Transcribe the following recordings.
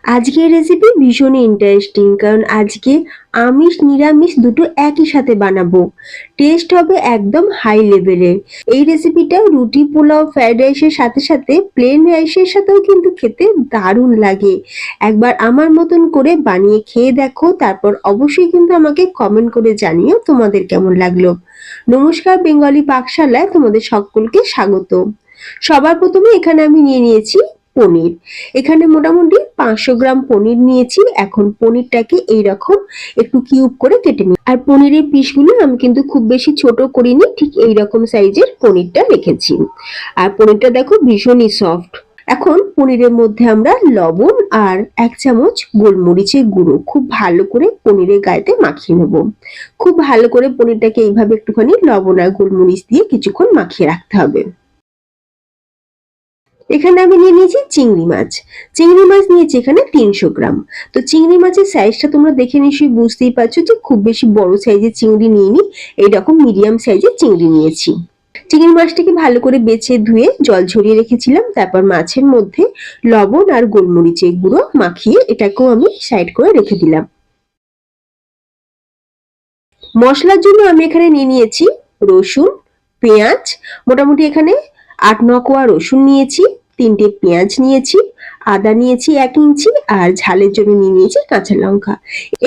আজকের রেসিপি ভীষণই ইন্টারেস্টিং, কারণ আজকে আমিষ নিরামিষ দুটো একই সাথে বানাবো। টেস্ট হবে একদম হাই লেভেলের। এই রেসিপিটা রুটি, পোলাও, ফ্রাইড রাইসের সাথে সাথে প্লেন রাইসের সাথেও কিন্তু খেতে দারুণ লাগে। একবার আমার মতন করে বানিয়ে খেয়ে দেখো, তারপর অবশ্যই কিন্তু আমাকে কমেন্ট করে জানিও তোমাদের কেমন লাগলো। নমস্কার, বেঙ্গলি পাকশালায় তোমাদের সকলকে স্বাগত। সবার প্রথমে এখানে আমি নিয়ে নিয়েছি পনির। এখানে মোটামুটি 500 গ্রাম পনির নিয়েছি। এখন পনিরটাকে এইরকম একটু কিউব করে কেটে নিই। আর পনিরের পিসগুলো আমি কিন্তু খুব বেশি ছোট করিনি, ঠিক এইরকম সাইজের পনিরটা রেখেছি। আর পনিরটা দেখো ভীষণই সফট। এখন পনিরের মধ্যে আমরা লবণ আর 1 চামচ গোলমরিচের গুঁড়ো খুব ভালো করে পনিরের গায়েতে মাখিয়ে নেব। খুব ভালো করে পনিরটাকে এইভাবে একটুখানি লবণ আর গোলমরিচ দিয়ে কিছুক্ষণ মাখিয়ে রাখতে হবে। এখানে আমি নিয়ে নিয়েছি চিংড়ি মাছ। চিংড়ি মাছ নিয়েছি এখানে 300 গ্রাম। তো চিংড়ি মাছের সাইজটা তোমরা দেখে নিশ্চয়ই বুঝতেই পারছো যে খুব বেশি বড় সাইজের চিংড়ি নিইনি, এইরকম মিডিয়াম সাইজের চিংড়ি নিয়েছি। চিংড়ি মাছটাকে ভালো করে বেছে ধুয়ে জল ঝরিয়ে রেখেছিলাম। তারপর মাছের মধ্যে লবণ আর গোলমরিচের গুঁড়ো মাখিয়ে এটাকেও আমি সাইড করে রেখে দিলাম। মশলার জন্য আমি এখানে নিয়ে নিয়েছি রসুন, পেঁয়াজ, মোটামুটি এখানে 8-9 কোয়া রসুন নিয়েছি, 3টে পেঁয়াজ নিয়েছি, আদা নিয়েছি 1 ইঞ্চি, আর ঝালের জন্য নিয়ে নিয়েছি কাঁচা লঙ্কা।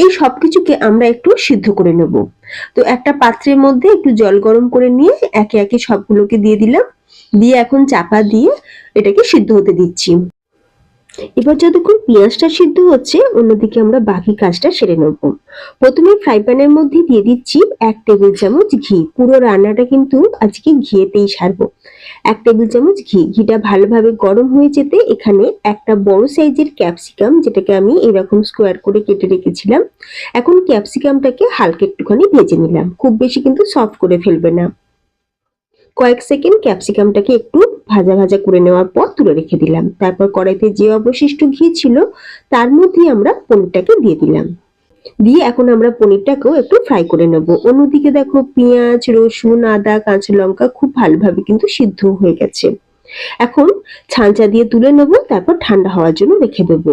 এই সবকিছুকে আমরা একটু সিদ্ধ করে নেব। তো একটা পাত্রের মধ্যে একটু জল গরম করে নিয়ে একে একে সবগুলোকে দিয়ে দিলাম। দিয়ে এখন চাপা দিয়ে এটাকে সিদ্ধ হতে দিচ্ছি। এবার যতক্ষণ পেঁয়াজটা সিদ্ধ হচ্ছে, অন্যদিকে আমরা বাকি কাজটা সেরে নেব। প্রথমে ফ্রাই প্যানের মধ্যে দিয়ে দিচ্ছি 1 টেবিল চামচ ঘি। পুরো রান্নাটা কিন্তু আজকে ঘিয়েতেই সারবো। 1 টেবিল চামচ ঘি। ঘিটা ভালোভাবে গরম হয়ে যেতে এখানে একটা বড় সাইজের ক্যাপসিকাম, যেটাকে আমি এরকম স্কোয়ার করে কেটে রেখেছিলাম, এখন ক্যাপসিকামটাকে হালকা একটুখানি ভেজে নিলাম। খুব বেশি কিন্তু সফট করে ফেলবে না। কয়েক সেকেন্ড ক্যাপসিকামটাকে একটু ভাজা ভাজা করে নেওয়ার পর তুলে রেখে দিলাম। তারপর কড়াইতে যে অবশিষ্ট ঘি ছিল তার মধ্যে আমরা পনিরটাকে দিয়ে দিলাম। দিয়ে এখন আমরা পনিরটাকেও একটু ফ্রাই করে নেব। অন্যদিকে দেখো পেঁয়াজ, রসুন, আদা, কাঁচা লঙ্কা খুব ভালোভাবে কিন্তু সিদ্ধ হয়ে গেছে। এখন ছাঁচা দিয়ে তুলে নেব, তারপর ঠান্ডা হওয়ার জন্য রেখে দেবো।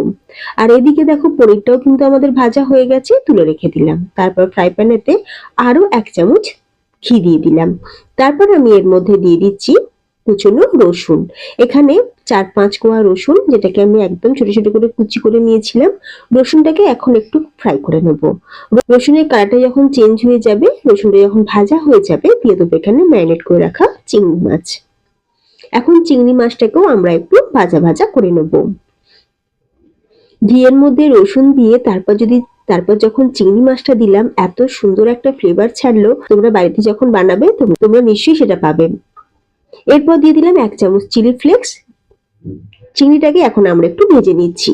আর এদিকে দেখো পনিরটাও কিন্তু আমাদের ভাজা হয়ে গেছে, তুলে রেখে দিলাম। তারপর ফ্রাই প্যানেতে আরো 1 চামচ ঘি দিয়ে দিলাম। তারপর আমি এর মধ্যে দিয়ে দিচ্ছি কুচনো রসুন। এখানে 4-5 কোয়া রসুন, যেটাকে আমি একদম ছোট ছোট করে কুচি করে নিয়েছিলাম। রসুনটাকে এখন একটু ফ্রাই করে নেব। রসুনের কালারটা যখন চেঞ্জ হয়ে যাবে, রসুনটা যখন ভাজা হয়ে যাবে, দিয়ে দেবো এখানে ম্যারিনেট করে রাখা চিংড়ি মাছ। এখন চিংড়ি মাছটাকেও আমরা একটু ভাজা ভাজা করে নেব। ঘিয়ের মধ্যে রসুন দিয়ে তারপর যখন চিংড়ি মাছটা দিলাম, এত সুন্দর একটা ফ্লেভার ছাড়লো। তোমরা বাড়িতে যখন বানাবে তোমরা নিশ্চয়ই সেটা পাবে। এরপর দিয়ে দিলাম 1 চামচ চিলি ফ্লেক্স। চিংড়িটাকে এখন আমরা একটু ভেজে নিচ্ছি।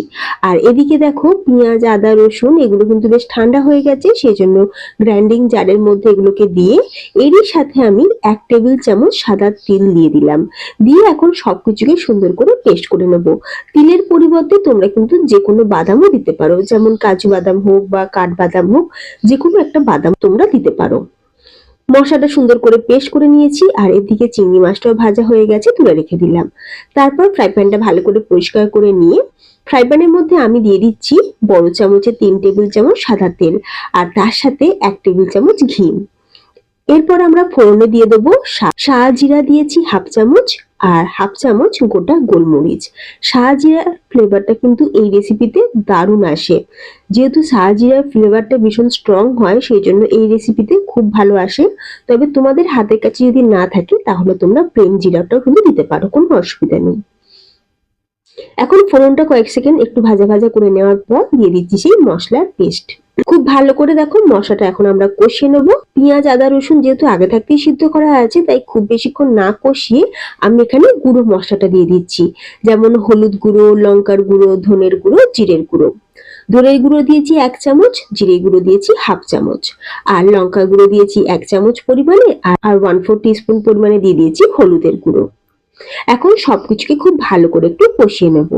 আর এদিকে দেখো পেঁয়াজ, আদা, রসুন এগুলো কিন্তু বেশ ঠান্ডা হয়ে গেছে, সেই জন্য গ্রাইন্ডিং জারের মধ্যে এগুলোকে দিয়ে এরই সাথে আমি 1 টেবিল চামচ সাদা তিল দিয়ে দিলাম। দিয়ে এখন সবকিছুকে সুন্দর করে পেস্ট করে নেব। তিলের পরিবর্তে তোমরা কিন্তু যে কোনো বাদামও দিতে পারো, যেমন কাজু বাদাম হোক বা কাঠবাদাম হোক, যে কোনো একটা বাদাম তোমরা দিতে পারো। মশলাটা সুন্দর করে পেস্ট করে নিয়েছি। আর এদিকে চিংড়ি মাছটাও ভাজা হয়ে গেছে, তুলে রেখে দিলাম। তারপর ফ্রাই প্যানটা ভালো করে পরিষ্কার করে নিয়ে ফ্রাই প্যানের মধ্যে আমি দিয়ে দিচ্ছি বড় চামচে 3 টেবিল চামচ সাদা তেল, আর তার সাথে 1 টেবিল চামচ ঘি। এরপর আমরা ফোড়নে দিয়ে দেবো শাহজিরা দিয়েছি 1/2 চামচ, আর 1/2 চামচ গোটা গোলমরিচ। শাহজিরার ফ্লেভারটা কিন্তু এই রেসিপিতে দারুণ আসে। যেহেতু শাহজিরার ফ্লেভারটা ভীষণ স্ট্রং হয়, সেই জন্য এই রেসিপিতে খুব ভালো আসে। তবে তোমাদের হাতের কাছে যদি না থাকে তাহলে তোমরা প্লেন জিরাটাও কিন্তু দিতে পারো, কোনো অসুবিধা নেই। এখন ফোড়নটা কয়েক সেকেন্ড একটু ভাজা ভাজা করে নেওয়ার পর দিয়ে দিচ্ছি সেই মশলার পেস্ট। খুব ভালো করে দেখো মশলাটা এখন আমরা কষিয়ে নেবো। পেঁয়াজ, আদা, রসুন যেহেতু আগে থাকতেই সিদ্ধ করা আছে, তাই খুব বেশিক্ষণ না কষিয়ে আমি এখানে গুঁড়ো মশলাটা দিয়ে দিচ্ছি। যেমন হলুদ গুঁড়ো, লঙ্কার গুঁড়ো, ধনের গুঁড়ো, জিরের গুঁড়ো। ধনের গুঁড়ো দিয়েছি 1 চামচ, জিরে গুঁড়ো দিয়েছি 1/2 চামচ, আর লঙ্কা গুঁড়ো দিয়েছি 1 চামচ পরিমাণে, আর 1/4 টিস্পুন পরিমাণে দিয়ে দিয়েছি হলুদের গুঁড়ো। এখন সবকিছুকে খুব ভালো করে একটু কষিয়ে নেব।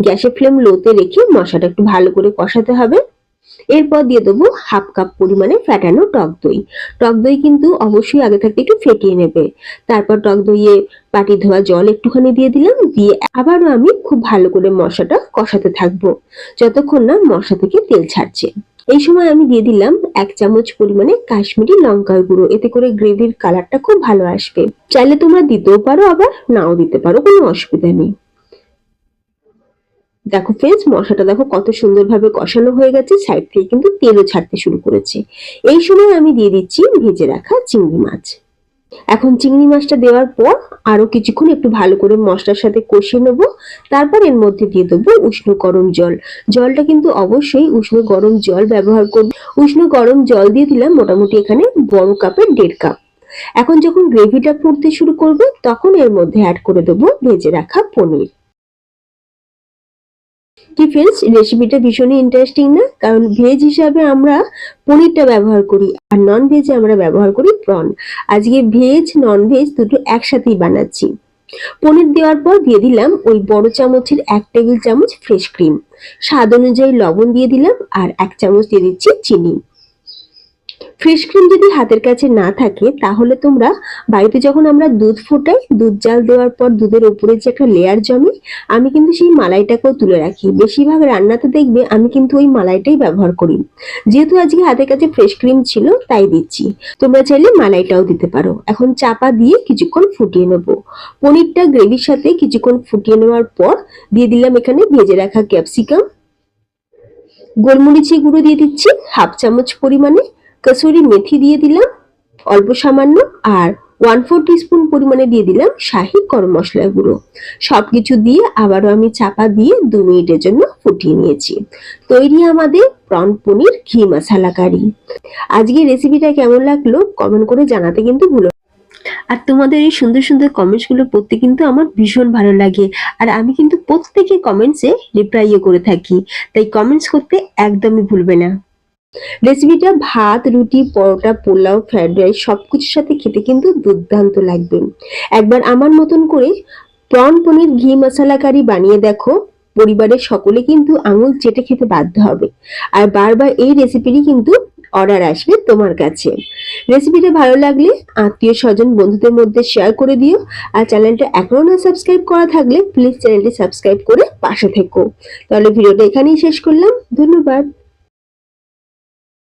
গ্যাসের ফ্লেম লোতে রেখে মশলাটা একটু ভালো করে কষাতে হবে। এরপর দিয়ে দেবো হাফ কাপ পরিমাণে ফ্যাটানো টক দই। টক দই কিন্তু অবশ্যই আগে থাকতে একটু ফেটিয়ে নেবে। তারপর টক দইয়ে বাটি ধোয়া জল একটুখানি দিয়ে দিলাম, দিয়ে আবারও আমি খুব ভালো করে মশলাটা কষাতে থাকবো যতক্ষণ না মশলা থেকে তেল ছাড়ছে। এই সময় আমি দিয়ে দিলাম 1 চামচ পরিমাণে কাশ্মীরি লঙ্কার গুঁড়ো, এতে করে গ্রেভির কালারটা খুব ভালো আসবে। চাইলে তোমরা দিতেও পারো, আবার নাও দিতে পারো, কোনো অসুবিধা নেই। দেখো ফ্রেন্ডস, মশলাটা দেখো কত সুন্দরভাবে কষানো হয়ে গেছে, সাইড থেকে কিন্তু তেলও ছাড়তে শুরু করেছে। এই সময় আমি দিয়ে দিচ্ছি ভেজে রাখা চিংড়ি মাছ। এখন চিংড়ি মাছটা দেওয়ার পর আরো কিছুক্ষণ একটু ভালো করে মশলার সাথে কষিয়ে নেবো। তারপর এর মধ্যে দিয়ে দেবো উষ্ণ গরম জল। জলটা কিন্তু অবশ্যই উষ্ণ গরম জল ব্যবহার করবে। উষ্ণ গরম জল দিয়ে দিলাম মোটামুটি এখানে বড় কাপের 1.5 কাপ। এখন যখন গ্রেভিটা ফুটতে শুরু করবে তখন এর মধ্যে অ্যাড করে দেবো ভেজে রাখা পনির। কি ফ্রেন্ডস, রেসিপিটা ভীষণই ইন্টারেস্টিং না? কারণ ভেজ হিসাবে আমরা পনিরটা ব্যবহার করি, আর নন ভেজে আমরা ব্যবহার করি প্রন। আজকে ভেজ নন ভেজ দুটো একসাথেই বানাচ্ছি। পনির দেওয়ার পর দিয়ে দিলাম ওই বড় চামচের 1 টেবিল চামচ ফ্রেশ ক্রিম, স্বাদ অনুযায়ী লবণ দিয়ে দিলাম, আর 1 চামচ দিয়ে দিচ্ছি চিনি। ফ্রেশ ক্রিম যদি হাতের কাছে না থাকে তাহলে তোমরা বাড়িতে যখন আমরা দুধ ফোটাই, দুধ জাল দেওয়ার পর দুধের উপরে যে একটা লেয়ার জমে, আমি কিন্তু সেই মালাইটাকেও তুলে রাখি। বেশিরভাগ রান্নাতে দেখবে আমি কিন্তু ওই মালাইটাই ব্যবহার করি। যেহেতু আজকে হাতের কাছে ফ্রেশ ক্রিম ছিল তাই দিচ্ছি, তোমরা চাইলে মালাইটাও দিতে পারো। এখন চাপা দিয়ে কিছুক্ষণ ফুটিয়ে নেব। পনিরটা গ্রেভির সাথে কিছুক্ষণ ফুটিয়ে নেওয়ার পর দিয়ে দিলাম এখানে ভেজে রাখা ক্যাপসিকাম, গোলমরিচের গুঁড়ো দিয়ে দিচ্ছি 1/2 চামচ পরিমাণে, কসুরি মেথি দিয়ে দিলাম অল্প সামান্য, আর 1/4 টিস্পুন পরিমাণে দিয়ে দিলাম শাহি গরম মশলা গুঁড়ো। সবকিছু দিয়ে আবারও আমি চাপা দিয়ে 2 মিনিটের জন্য ফুটিয়ে নিয়েছি। তৈরি আমাদের প্রন পনির ঘি মশলা কারি। আজকে রেসিপিটা কেমন লাগলো কমেন্ট করে জানাতে কিন্তু ভুলো। আর তোমাদের এই সুন্দর সুন্দর কমেন্টস গুলো পড়তে কিন্তু আমার ভীষণ ভালো লাগে, আর আমি কিন্তু প্রত্যেকের কমেন্টসে রিপ্লাইও করে থাকি, তাই কমেন্টস করতে একদমই ভুলবে না। রেসিপিটা ভাত, রুটি, পরোটা, পোলাও, ফ্রাইড রাইস সবকিছুর সাথে খেতে কিন্তু দুর্দান্ত লাগবে। একবার আমার মতন করে প্রন পনির ঘি মশলা কারি বানিয়ে দেখো, পরিবারের সকলে কিন্তু আঙুল চেটে খেতে বাধ্য হবে, আর বারবার এই রেসিপিটি কিন্তু অর্ডার আসবে তোমার কাছে। রেসিপিটা ভালো লাগলে আত্মীয় স্বজন বন্ধুদের মধ্যে শেয়ার করে দিও, আর চ্যানেলটা এখনো না সাবস্ক্রাইব করা থাকলে প্লিজ চ্যানেলটি সাবস্ক্রাইব করে পাশে থেকো। তাহলে ভিডিওটা এখানেই শেষ করলাম, ধন্যবাদ।